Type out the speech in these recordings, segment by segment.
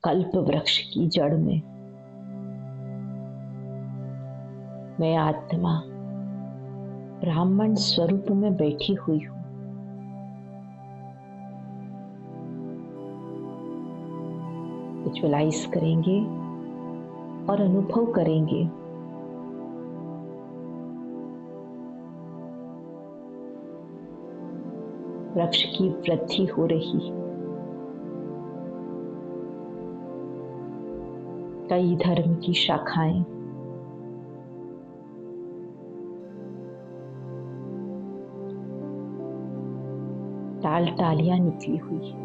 कल्प वृक्ष की जड़ में मैं आत्मा ब्राह्मण स्वरूप में बैठी हुई हूँ। विजुअलाइज करेंगे और अनुभव करेंगे वृक्ष की वृद्धि हो रही है। कई धर्म की शाखाएं टाल टालियां निकली हुई है।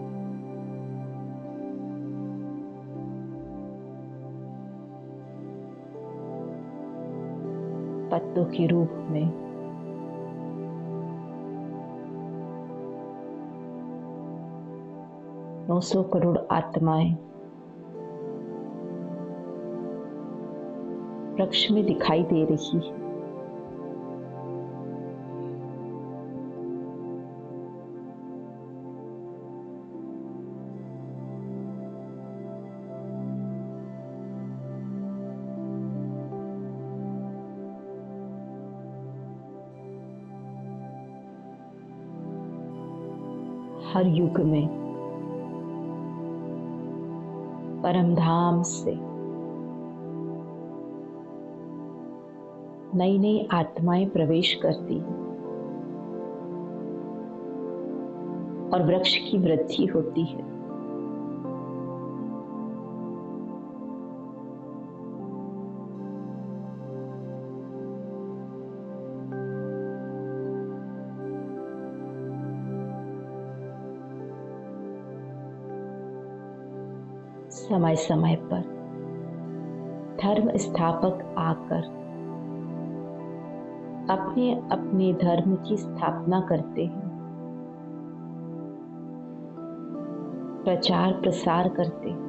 पत्तों के रूप में नौ सौ करोड़ आत्माएं वृक्ष में दिखाई दे रही है। हर युग में परमधाम से नई नई आत्माएं प्रवेश करती हैं और वृक्ष की वृद्धि होती है। समय समय पर धर्म स्थापक आकर अपने अपने धर्म की स्थापना करते हैं, प्रचार प्रसार करते हैं।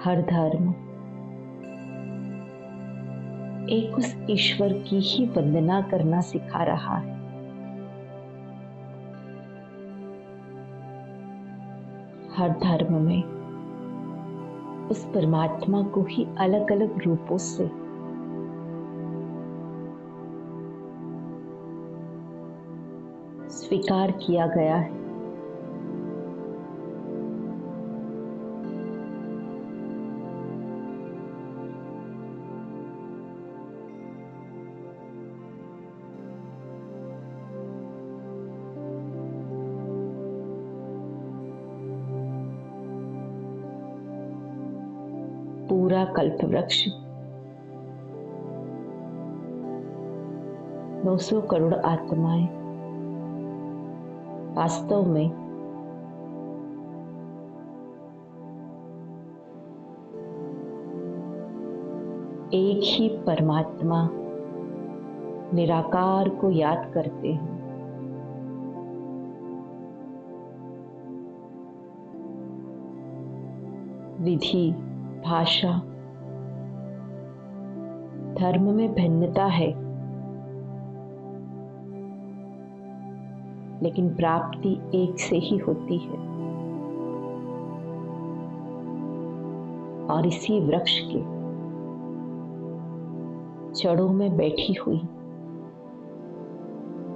हर धर्म एक उस ईश्वर की ही वंदना करना सिखा रहा है। हर धर्म में उस परमात्मा को ही अलग अलग रूपों से स्वीकार किया गया है। पूरा कल्प वृक्ष 900 करोड़ आत्माएं वास्तव में एक ही परमात्मा निराकार को याद करते हैं। विधि, भाषा, धर्म में भिन्नता है, लेकिन प्राप्ति एक से ही होती है। और इसी वृक्ष के जड़ों में बैठी हुई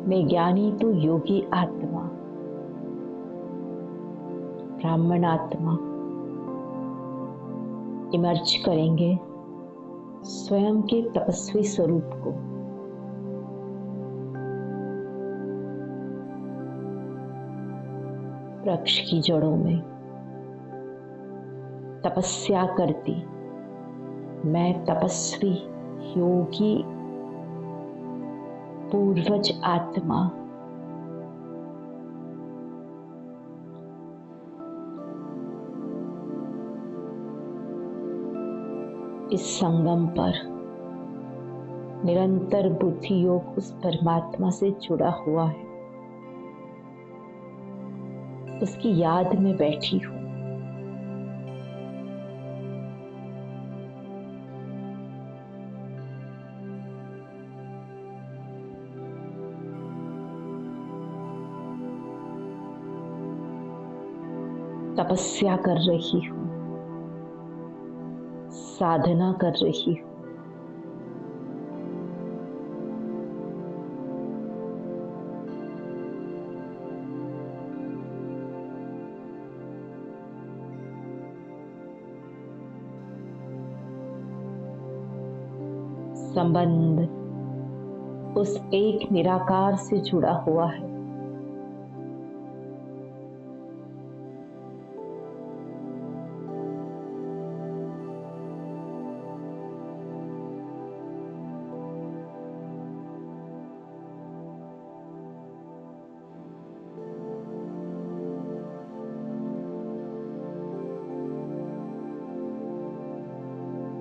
मैं ज्ञानी तो योगी आत्मा, ब्राह्मण आत्मा इमर्ज करेंगे स्वयं के तपस्वी स्वरूप को। वृक्ष की जड़ों में तपस्या करती मैं तपस्वी योगी पूर्वज आत्मा इस संगम पर निरंतर बुद्धि योग उस परमात्मा से जुड़ा हुआ है। उसकी याद में बैठी हूँ। तपस्या कर रही हूँ, साधना कर रही हूँ। संबंध उस एक निराकार से जुड़ा हुआ है।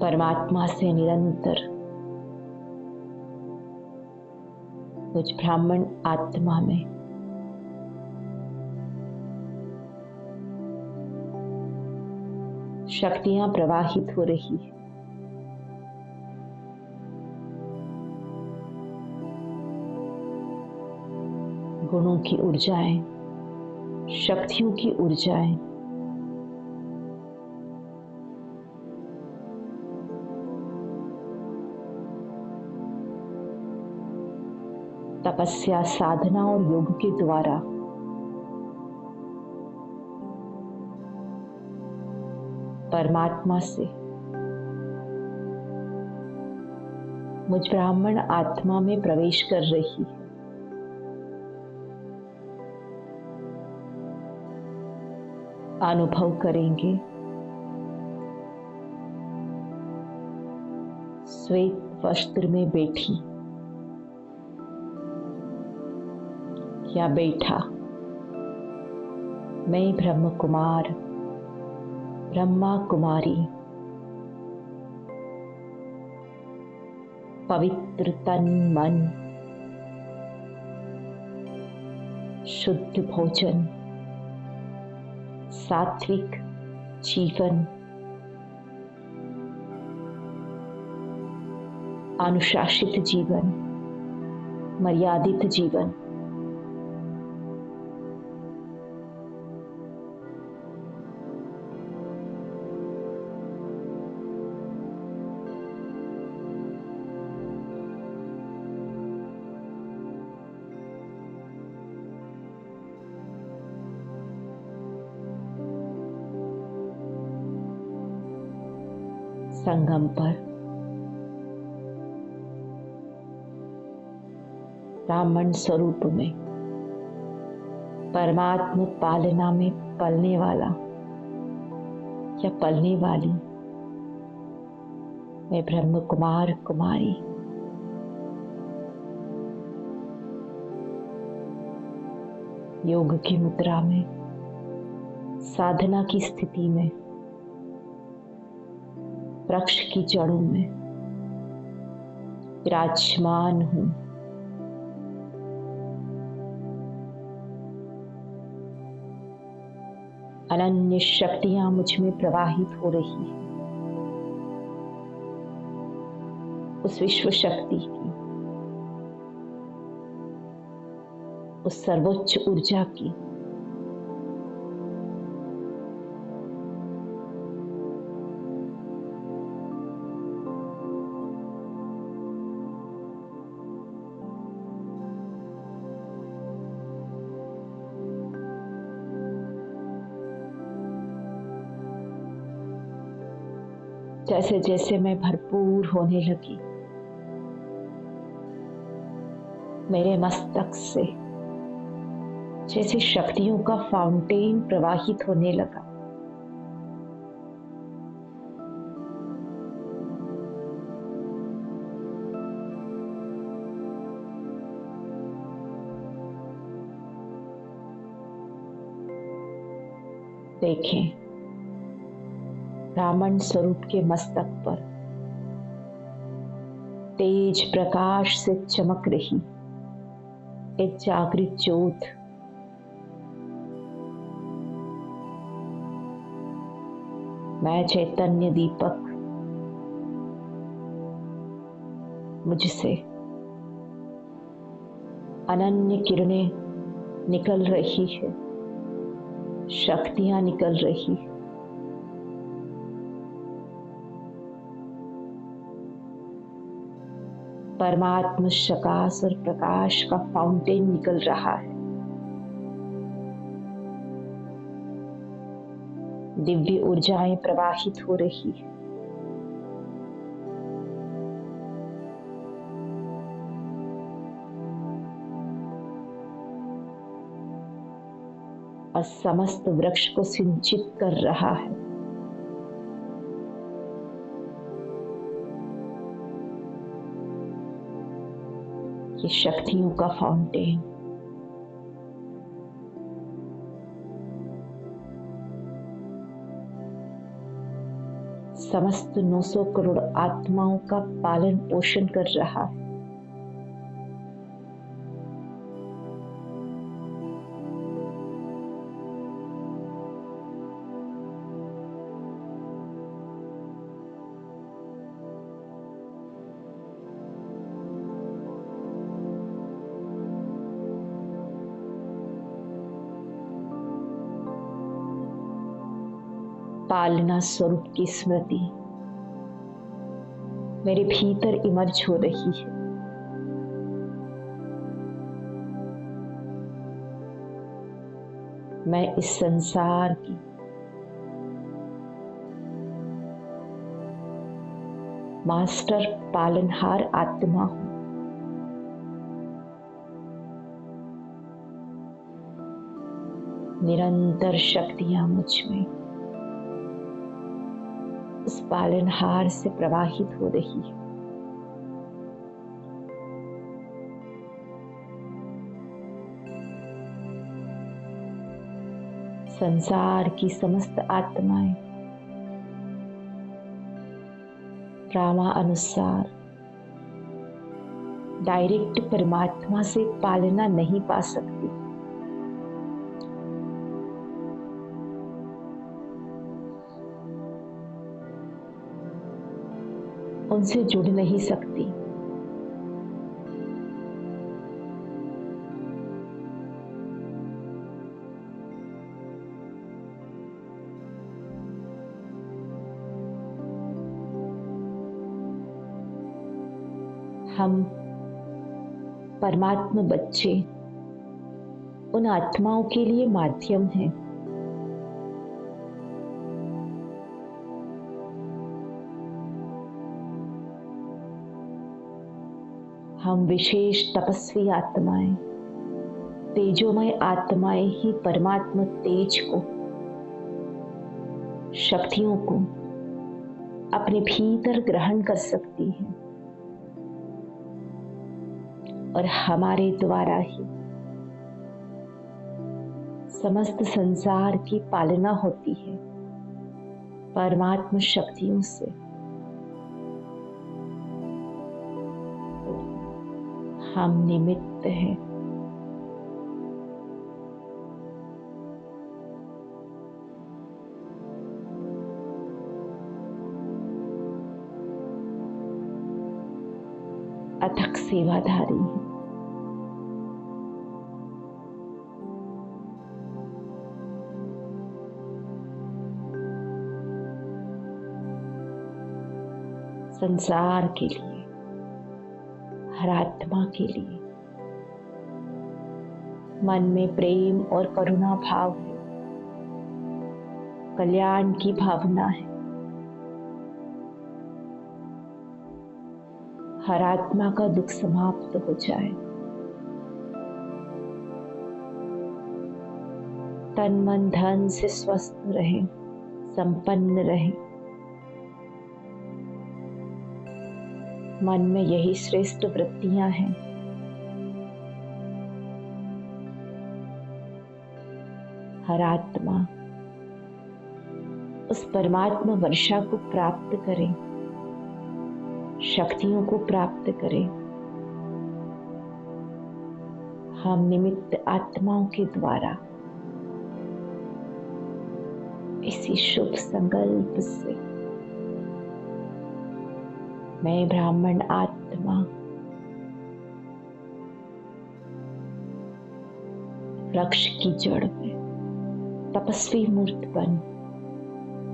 परमात्मा से निरंतर मुझ ब्राह्मण आत्मा में शक्तियां प्रवाहित हो रही है। गुणों की ऊर्जाएं, शक्तियों की ऊर्जाएं तपस्या, साधना और योग के द्वारा परमात्मा से मुझ ब्राह्मण आत्मा में प्रवेश कर रही है। अनुभव करेंगे श्वेत वस्त्र में बैठी या बैठा मैं ब्रह्म कुमार, ब्रह्मा कुमारी, पवित्र तन मन, शुद्ध भोजन, सात्विक जीवन, अनुशासित जीवन, मर्यादित जीवन, संगम पर ब्राह्मण स्वरूप में परमात्म पालना में पलने वाला या पलने वाली मैं ब्रह्म कुमार कुमारी योग की मुद्रा में, साधना की स्थिति में, वृक्ष की जड़ों में विराजमान हूं। अनन्य शक्तियां मुझ में प्रवाहित हो रही है। उस विश्व शक्ति की, उस सर्वोच्च ऊर्जा की जैसे जैसे मैं भरपूर होने लगी, मेरे मस्तक से जैसे शक्तियों का फाउंटेन प्रवाहित होने लगा। देखें, ब्राह्मण स्वरूप के मस्तक पर तेज प्रकाश से चमक रही एक जागृत ज्योत मैं चैतन्य दीपक मुझसे अनन्य किरणें निकल रही है। शक्तियां निकल रही। परमात्मा शकाश और प्रकाश का फाउंटेन निकल रहा है। दिव्य ऊर्जाएं प्रवाहित हो रही है। और समस्त वृक्ष को सिंचित कर रहा है। ये शक्तियों का फाउंटेन समस्त 900 करोड़ आत्माओं का पालन पोषण कर रहा है। पालना स्वरूप की स्मृति मेरे भीतर इमर्ज हो रही है। मैं इस संसार की मास्टर पालनहार आत्मा हूं। निरंतर शक्तियां मुझ में उस पालनहार से प्रवाहित हो रही है। संसार की समस्त आत्माएं ड्रामा अनुसार डायरेक्ट परमात्मा से पालना नहीं पा सकती। उनसे जुड़ नहीं सकती। हम परमात्मा बच्चे उन आत्माओं के लिए माध्यम हैं। हम विशेष तपस्वी आत्माएं, तेजोमय आत्माएं ही परमात्मा तेज को, शक्तियों को अपने भीतर ग्रहण कर सकती हैं और हमारे द्वारा ही समस्त संसार की पालना होती है परमात्मा शक्तियों से। हम निमित्त हैं। अथक सेवाधारी हैं। संसार के लिए, हर आत्मा के लिए मन में प्रेम और करुणा भाव है, कल्याण की भावना है। हर आत्मा का दुख समाप्त हो जाए, तन मन धन से स्वस्थ रहे, संपन्न रहे। मन में यही श्रेष्ठ वृत्तियां हैं। हर आत्मा उस परमात्मा वर्षा को प्राप्त करे, शक्तियों को प्राप्त करे। हम निमित्त आत्माओं के द्वारा इसी शुभ संकल्प से मैं ब्राह्मण आत्मा वृक्ष की जड़ में तपस्वी मूर्त बन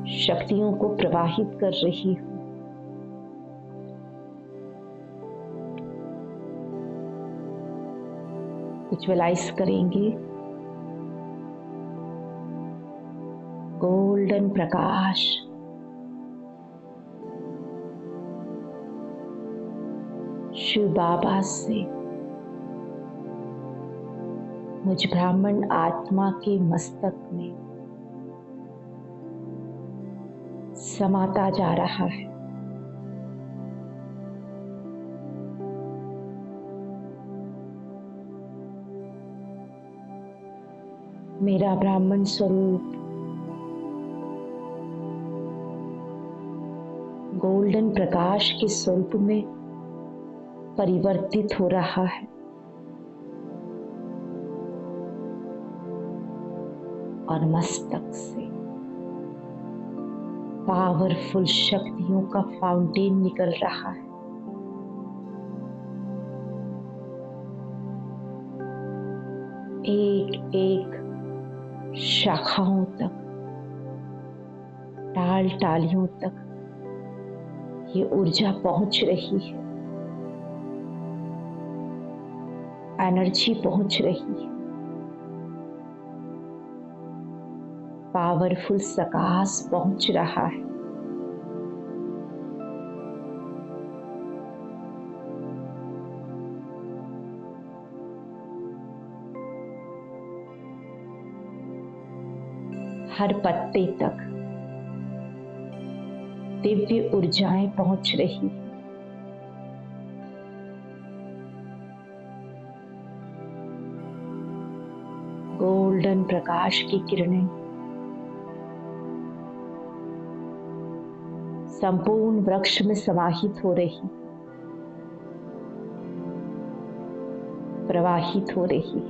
शक्तियों को प्रवाहित कर रही हूँ। विजुअलाइज करेंगे गोल्डन प्रकाश शिव बाबा से मुझ ब्राह्मण आत्मा के मस्तक में समाता जा रहा है। मेरा ब्राह्मण स्वरूप गोल्डन प्रकाश के स्वरूप में परिवर्तित हो रहा है और मस्तक से पावरफुल शक्तियों का फाउंटेन निकल रहा है। एक एक शाखाओं तक, टाल टालियों तक ये ऊर्जा पहुंच रही है, एनर्जी पहुंच रही है। पावरफुल प्रकाश पहुंच रहा है। हर पत्ते तक दिव्य ऊर्जाएं पहुंच रही हैं। गोल्डन प्रकाश की किरणें संपूर्ण वृक्ष में समाहित हो रही, प्रवाहित हो रही।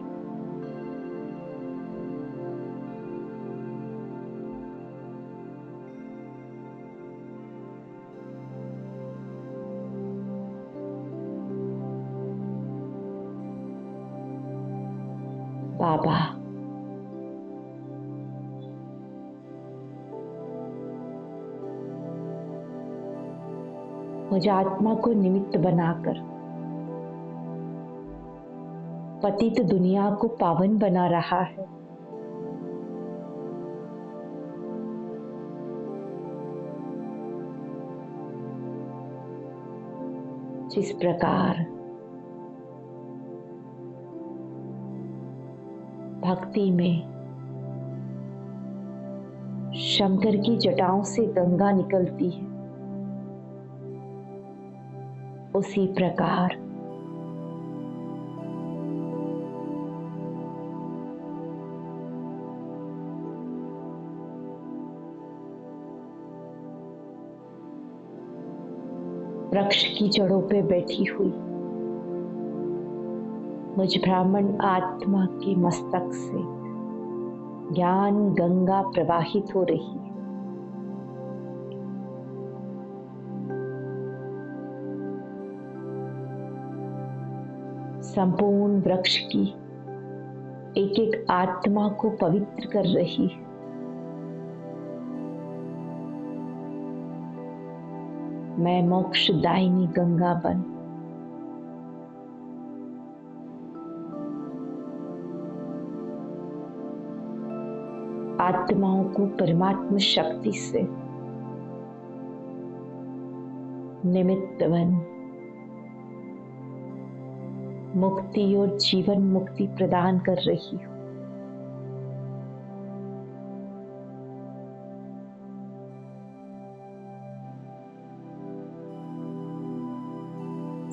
बाबा मुझे आत्मा को निमित्त बनाकर पतित दुनिया को पावन बना रहा है। जिस प्रकार भक्ति में शंकर की जटाओं से गंगा निकलती है, उसी प्रकार वृक्ष की जड़ों पे बैठी हुई मुझ ब्राह्मण आत्मा के मस्तक से ज्ञान गंगा प्रवाहित हो रही है। संपूर्ण वृक्ष की एक एक आत्मा को पवित्र कर रही है। मैं मोक्षदायिनी गंगा बन आत्माओं को परमात्मा शक्ति से निमित्त बन मुक्ति और जीवन मुक्ति प्रदान कर रही हूँ।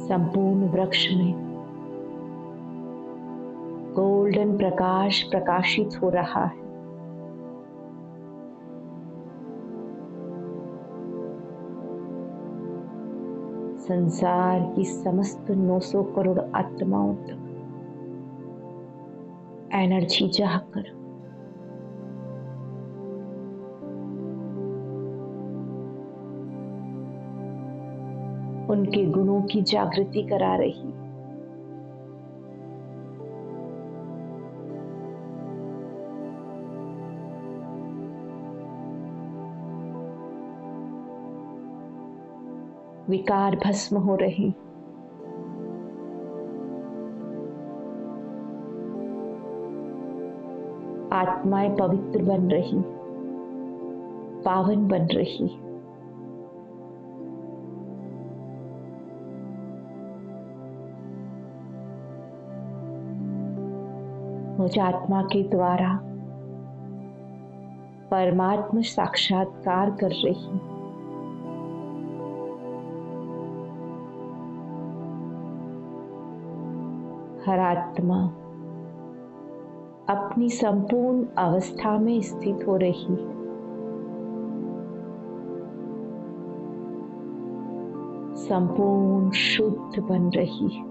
संपूर्ण वृक्ष में गोल्डन प्रकाश प्रकाशित हो रहा है। संसार की समस्त 900 करोड़ आत्माओं तक एनर्जी जाकर उनके गुणों की जागृति करा रही। विकार भस्म हो रहे, आत्माएं पवित्र बन रही, पावन बन रही। मुझ आत्मा के द्वारा परमात्मा साक्षात्कार कर रही, हर आत्मा अपनी संपूर्ण अवस्था में स्थित हो रही है। संपूर्ण शुद्ध बन रही है।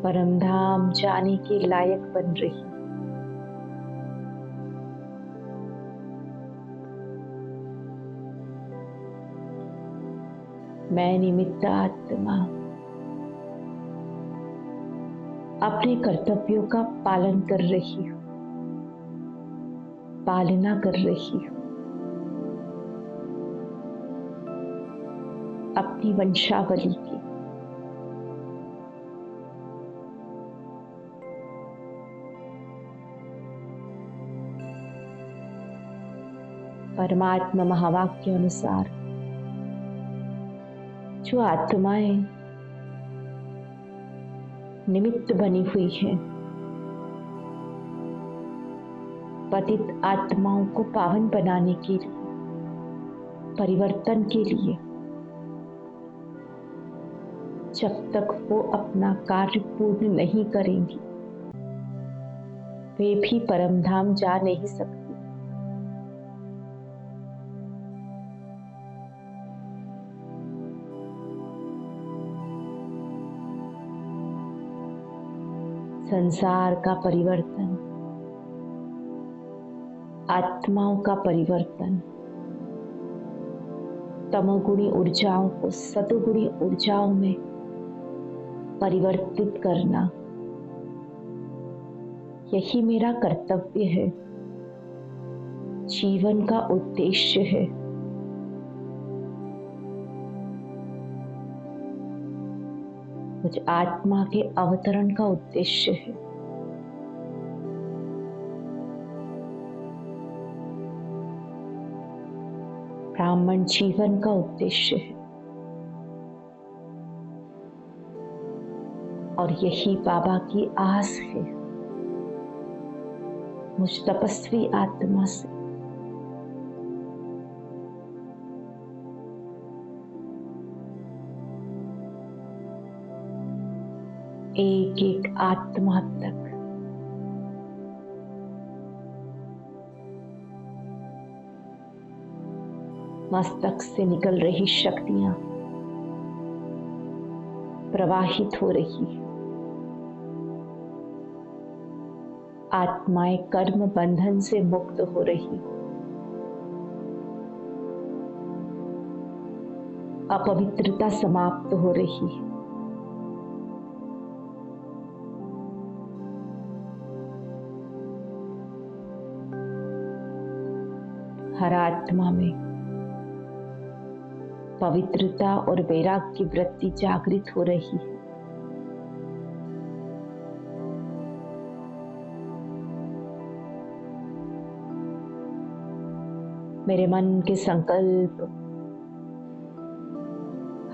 परमधाम जाने के लायक बन रही। मैं निमित्त आत्मा अपने कर्तव्यों का पालन कर रही हूँ, पालना कर रही हूँ। अपनी वंशावली की परमात्मा महावाक्य अनुसार जो आत्माएं निमित्त बनी हुई हैं, पतित आत्माओं को पावन बनाने के लिए, परिवर्तन के लिए, जब तक वो अपना कार्य पूर्ण नहीं करेंगी, वे भी परमधाम जा नहीं सकती। संसार का परिवर्तन, आत्माओं का परिवर्तन, तमोगुणी ऊर्जाओं को सतोगुणी ऊर्जाओं में परिवर्तित करना, यही मेरा कर्तव्य है, जीवन का उद्देश्य है। मुझ आत्मा के अवतरण का उद्देश्य है। ब्राह्मण जीवन का उद्देश्य है और यही बाबा की आस है मुझ तपस्वी आत्मा से। एक एक आत्मा तक मस्तक से निकल रही शक्तियां प्रवाहित हो रही। आत्माएं कर्म बंधन से मुक्त हो रही, अपवित्रता समाप्त हो रही है। हर आत्मा में पवित्रता और वैराग्य की वृत्ति जागृत हो रही है। मेरे मन के संकल्प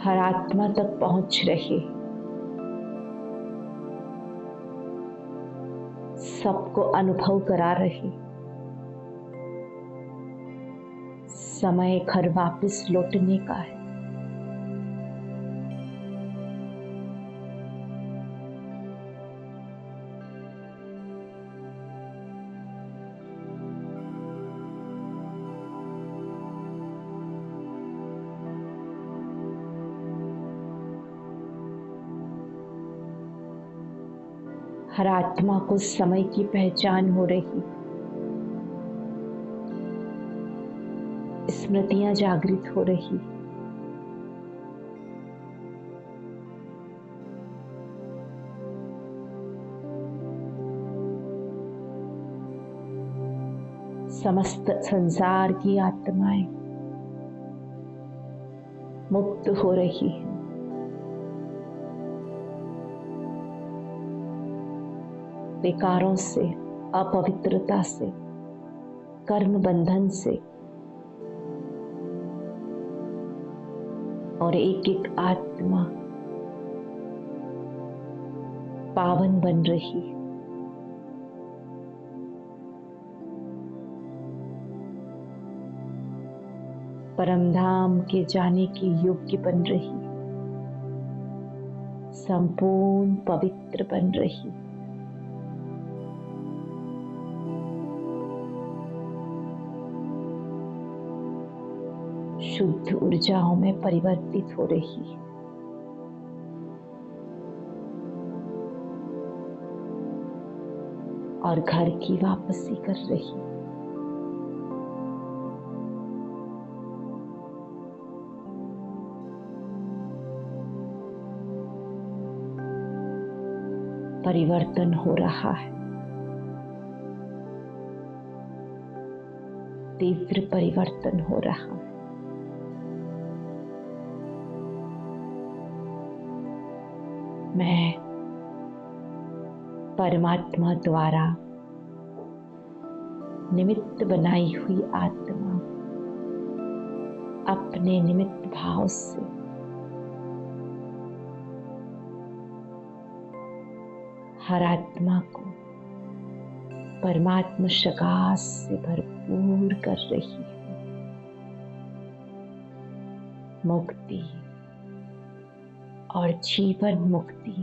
हर आत्मा तक पहुंच रहे, सबको अनुभव करा रहे। समय घर वापस लौटने का है। हर आत्मा को समय की पहचान हो रही, स्मृतियां जागृत हो रही। समस्त संसार की आत्माएं मुक्त हो रही हैं। विकारों से, अपवित्रता से, कर्म बंधन से, और एक एक आत्मा पावन बन रही है। परमधाम के जाने की योग्य बन रही, संपूर्ण पवित्र बन रही। शुद्ध ऊर्जाओं में परिवर्तित हो रही है। और घर की वापसी कर रही। परिवर्तन हो रहा है, तीव्र परिवर्तन हो रहा है। मैं परमात्मा द्वारा निमित्त बनाई हुई आत्मा अपने निमित्त भाव से हर आत्मा को परमात्मा प्रकाश से भरपूर कर रही है। मुक्ति और जीवन मुक्ति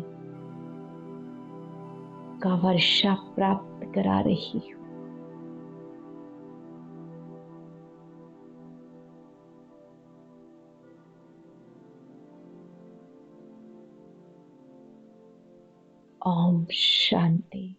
का वर्षा प्राप्त करा रही हूँ। ओम शांति।